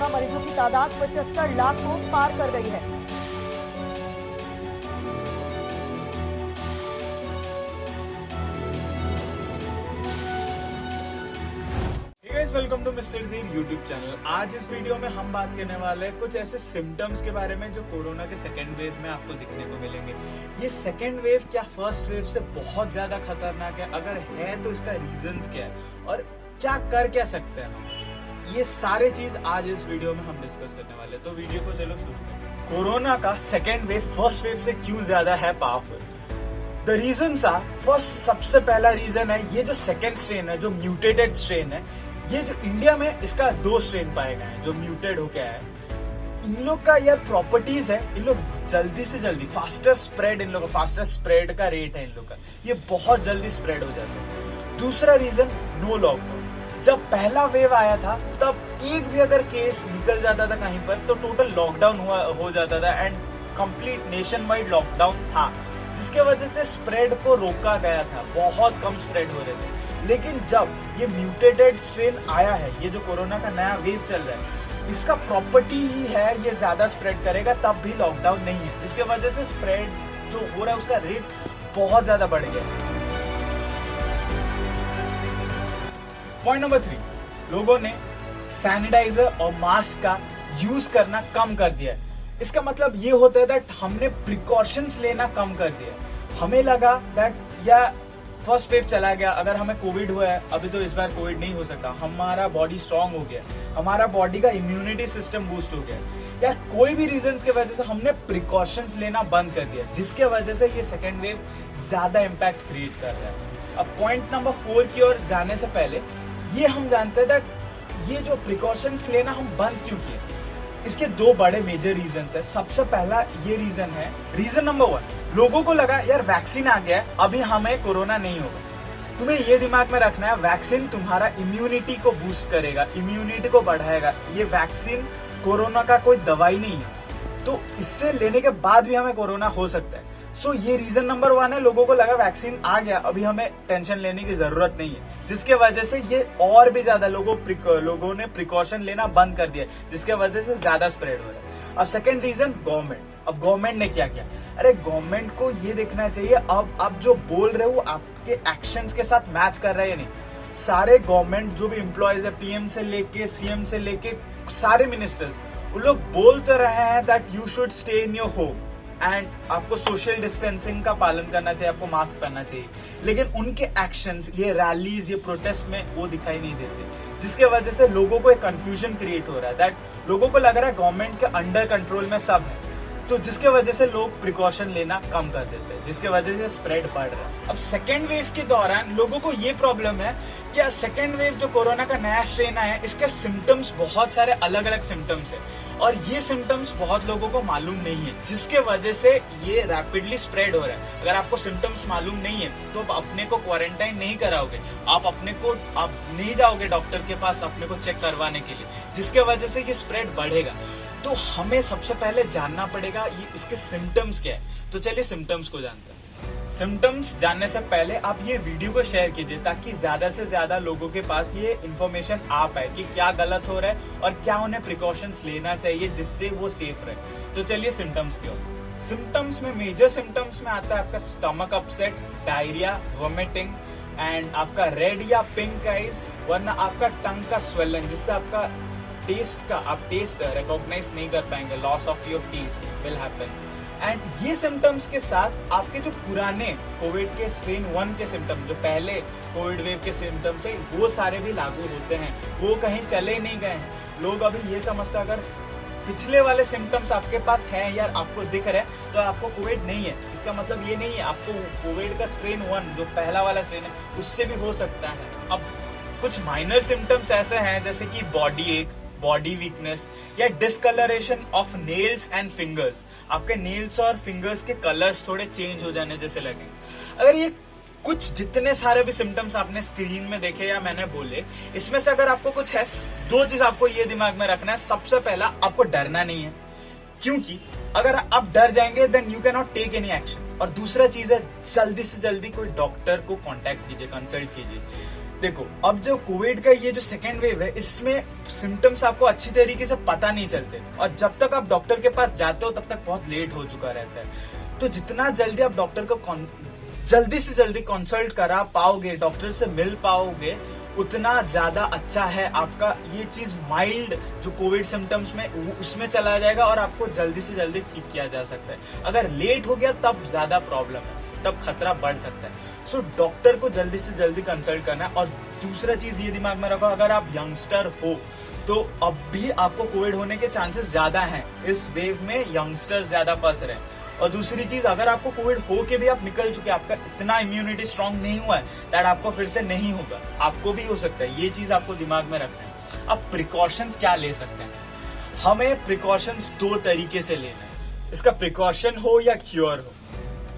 Corona मरीजों की तादाद 75 लाख को पार कर गई है। वेलकम टू मिस्टर धीर यूट्यूब चैनल। आज इस वीडियो में हम बात करने वाले हैं कुछ ऐसे सिम्टम्स के बारे में जो कोरोना के सेकेंड वेव में आपको दिखने को मिलेंगे। ये सेकेंड वेव क्या फर्स्ट वेव से बहुत ज्यादा खतरनाक है? अगर है तो इसका रीजंस क्या है और क्या कर क्या सकते हैं हम? ये सारे चीज आज इस वीडियो में हम डिस्कस करने वाले हैं। तो वीडियो को चलो शुरू करें। कोरोना का सेकेंड वेव फर्स्ट वेव से क्यों ज्यादा है powerful? The reasons are, first सबसे पहला रीजन है ये जो सेकेंड स्ट्रेन है, जो म्यूटेटेड स्ट्रेन है। ये जो इंडिया में इसका 2 स्ट्रेन पाए गए हैं जो म्यूटेड हो गया है। इन लोग का यार प्रॉपर्टीज है, इन लोग जल्दी से जल्दी फास्टर स्प्रेड, इन लोग का फास्टर स्प्रेड का रेट है इन लोग का, ये बहुत जल्दी स्प्रेड हो जाता है। दूसरा रीजन, नो लॉकडाउन। जब पहला वेव आया था तब एक भी अगर केस निकल जाता था कहीं पर तो टोटल लॉकडाउन हो जाता था and complete nation wide lockdown था, जिसके वजह से स्प्रेड को रोका गया था, बहुत कम स्प्रेड हो रहे थे। लेकिन जब ये म्यूटेटेड स्ट्रेन आया है, ये जो कोरोना का नया वेव चल रहा है, इसका प्रॉपर्टी ही है ये ज्यादा स्प्रेड करेगा तब भी लॉकडाउन नहीं है, जिसके वजह से स्प्रेड जो हो रहा है उसका रेट बहुत ज्यादा बढ़ गया है। पॉइंट नंबर 3, लोगों ने सैनिटाइजर और मास्क का यूज करना कम कर दिया है। इसका मतलब ये होता है दैट हमने प्रिकॉशंस लेना कम कर दिया। हमें लगा दैट या फर्स्ट वेव चला गया, अगर हमें कोविड हुआ है, अभी तो इस बार कोविड नहीं हो सकता, हमारा बॉडी स्ट्रांग हो गया, हमारा बॉडी का इम्यूनिटी सिस्टम बूस्ट हो गया, या कोई भी रीजंस के वजह से हमने प्रिकॉशंस लेना बंद कर दिया, जिसके वजह से ये सेकेंड वेव ज्यादा इम्पैक्ट क्रिएट कर रहा है। अब पॉइंट नंबर 4 की ओर जाने से पहले ये हम जानते हैं दैट ये जो प्रिकॉशंस लेना हम बंद क्यों किए। इसके 2 बड़े मेजर रीजंस है। सबसे पहला ये रीजन है, रीजन नंबर 1, लोगों को लगा यार वैक्सीन आ गया है, अभी हमें कोरोना नहीं होगा। तुम्हें ये दिमाग में रखना है वैक्सीन तुम्हारा इम्यूनिटी को बूस्ट करेगा, इम्यूनिटी को बढ़ाएगा। ये वैक्सीन कोरोना का कोई दवाई नहीं है, तो इससे लेने के बाद भी हमें कोरोना हो सकता है। सो ये रीजन नंबर 1 है, लोगों को लगा वैक्सीन आ गया, अभी हमें टेंशन लेने की जरूरत नहीं है, जिसके वजह से ये और भी ज्यादा लोगों ने प्रिकॉशन लेना बंद कर दिया, जिसके वजह से ज्यादा स्प्रेड हो रहा है। अब सेकंड रीजन, गवर्नमेंट। अब गवर्नमेंट ने क्या किया? अरे गवर्नमेंट को ये देखना चाहिए अब आप जो बोल रहे हो आपके एक्शंस के साथ मैच कर रहा है या नहीं। सारे गवर्नमेंट जो भी एम्प्लॉयज है, पीएम से लेके सीएम से लेके सारे मिनिस्टर्स, वो लोग बोलते रहे हैं that you should stay in your home and आपको सोशल डिस्टेंसिंग का पालन करना चाहिए, आपको मास्क पहनना चाहिए। लेकिन उनके एक्शंस, ये रैलीज, ये प्रोटेस्ट में वो दिखाई नहीं देते, जिसके वजह से लोगों को एक कंफ्यूजन क्रिएट हो रहा है दैट लोगों को लग रहा है गवर्नमेंट के अंडर कंट्रोल में सब है, तो जिसके वजह से लोग प्रिकॉशन लेना कम कर देते हैं, जिसके वजह से स्प्रेड बढ़ रहा है। अब सेकेंड वेव के दौरान लोगों को ये प्रॉब्लम है कि सेकेंड वेव जो कोरोना का नया स्ट्रेन आया है, इसके सिम्टम्स बहुत सारे अलग अलग सिम्टम्स है और ये सिम्टम्स बहुत लोगों को मालूम नहीं है, जिसके वजह से ये रैपिडली स्प्रेड हो रहा है। अगर आपको सिम्टम्स मालूम नहीं है तो आप अपने को क्वारंटाइन नहीं कराओगे, आप नहीं जाओगे डॉक्टर के पास अपने को चेक करवाने के लिए, जिसके वजह से ये स्प्रेड बढ़ेगा। तो हमें सबसे पहले जानना पड़ेगा ये इसके सिम्टम्स क्या है। तो चलिए सिम्टम्स को जानते हैं। सिम्टम्स जानने से पहले आप ये वीडियो को शेयर कीजिए ताकि ज्यादा से ज्यादा लोगों के पास ये इन्फॉर्मेशन आ पाए कि क्या गलत हो रहा है और क्या उन्हें प्रिकॉशंस लेना चाहिए जिससे वो सेफ रहे। तो चलिए सिम्टम्स क्या हो। सिम्टम्स में मेजर सिम्टम्स में आता है आपका stomach upset, diarrhoea, vomiting and आपका रेड या पिंक आइज, वरना आपका टंग का स्वेलन, जिससे आपका आप टेस्ट रिकॉग्नाइज नहीं कर पाएंगे, loss of your taste will happen. And ये सिम्टम्स के साथ आपके जो पुराने कोविड के स्ट्रेन 1 के सिम्टम, जो पहले कोविड वेव के सिम्टम्स है, वो सारे भी लागू होते हैं, वो कहीं चले नहीं गए हैं। लोग अभी ये समझते अगर पिछले वाले सिम्टम्स आपके पास हैं या आपको दिख रहे हैं तो आपको कोविड नहीं है। इसका मतलब ये नहीं है आपको कोविड का स्ट्रेन 1 जो पहला वाला स्ट्रेन है उससे भी हो सकता है। अब कुछ माइनर सिम्टम्स ऐसे हैं जैसे कि बॉडी एक, बॉडी वीकनेस या discolouration of nails and fingers, आपके नेल्स और फिंगर्स के कलर्स थोड़े चेंज हो जाने जैसे लगे। अगर ये कुछ जितने सारे भी सिम्टम्स आपने स्क्रीन में देखे या मैंने बोले, इसमें से अगर आपको कुछ है, 2 चीज आपको ये दिमाग में रखना है। सबसे पहला, आपको डरना नहीं है, क्योंकि अगर आप डर जाएंगे then you can not take any action. और दूसरा चीज है, जल्दी से जल्दी कोई डॉक्टर को कांटेक्ट कीजिए, कंसल्ट कीजिए। देखो, अब जो कोविड का ये जो सेकेंड वेव है, इसमें सिम्टम्स आपको अच्छी तरीके से पता नहीं चलते, और जब तक आप डॉक्टर के पास जाते हो तब तक बहुत लेट हो चुका रहता है। तो जितना जल्दी आप डॉक्टर को जल्दी से जल्दी कंसल्ट करा पाओगे, डॉक्टर से मिल पाओगे, उतना ज्यादा अच्छा है। आपका ये चीज माइल्ड जो कोविड सिम्टम्स में उसमें चला जाएगा और आपको जल्दी से जल्दी ठीक किया जा सकता है। अगर लेट हो गया तब ज्यादा प्रॉब्लम है, तब खतरा बढ़ सकता है। सो डॉक्टर को जल्दी से जल्दी कंसल्ट करना है। और दूसरा चीज ये दिमाग में रखो, अगर आप यंगस्टर हो तो अब भी आपको कोविड होने के चांसेस ज्यादा हैं। इस वेव में यंगस्टर्स ज्यादा फंस रहे हैं। और दूसरी चीज, अगर आपको कोविड हो के भी आप निकल चुके, आपका इतना इम्यूनिटी स्ट्रांग नहीं हुआ है दैट आपको फिर से नहीं होगा, आपको भी हो सकता है। ये चीज आपको दिमाग में रखना है। अब प्रिकॉशंस क्या ले सकते हैं? हमें प्रिकॉशंस दो तरीके से लेना है। इसका प्रिकॉशन हो या क्योर हो,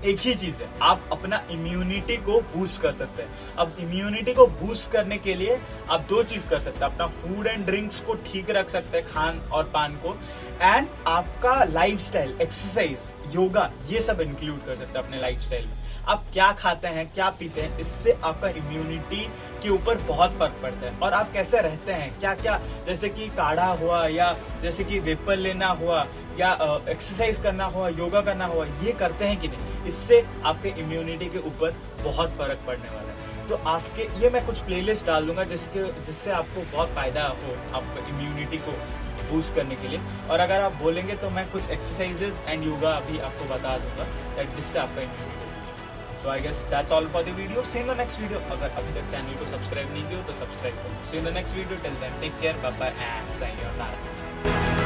एक ही चीज है, आप अपना इम्यूनिटी को बूस्ट कर सकते हैं। अब इम्यूनिटी को बूस्ट करने के लिए आप दो चीज कर सकते हैं। अपना फूड एंड ड्रिंक्स को ठीक रख सकते हैं, खान और पान को, एंड आपका लाइफस्टाइल, एक्सरसाइज, योगा, ये सब इंक्लूड कर सकते हैं अपने लाइफस्टाइल में। आप क्या खाते हैं, क्या पीते हैं, इससे आपका इम्यूनिटी के ऊपर बहुत फर्क पड़ता है। और आप कैसे रहते हैं, क्या क्या, जैसे कि काढ़ा हुआ, या जैसे कि वेपर लेना हुआ, या एक्सरसाइज करना हुआ, योगा करना हुआ, ये करते हैं कि नहीं, इससे आपके इम्यूनिटी के ऊपर बहुत फर्क पड़ने वाला है। तो आपके ये मैं कुछ प्लेलिस्ट डाल दूंगा जिससे आपको बहुत फायदा हो आपको इम्यूनिटी को बूस्ट करने के लिए। और अगर आप बोलेंगे तो मैं कुछ एक्सरसाइजेस एंड योगा भी आपको बता दूंगा जिससे आपका immunity. So I guess that's all for the video. See you in the next video. अगर अभी तक चैनल को सब्सक्राइब नहीं किया तो सब्सक्राइब करो। See you in the next video. Till then, take care, bye bye and sayonara.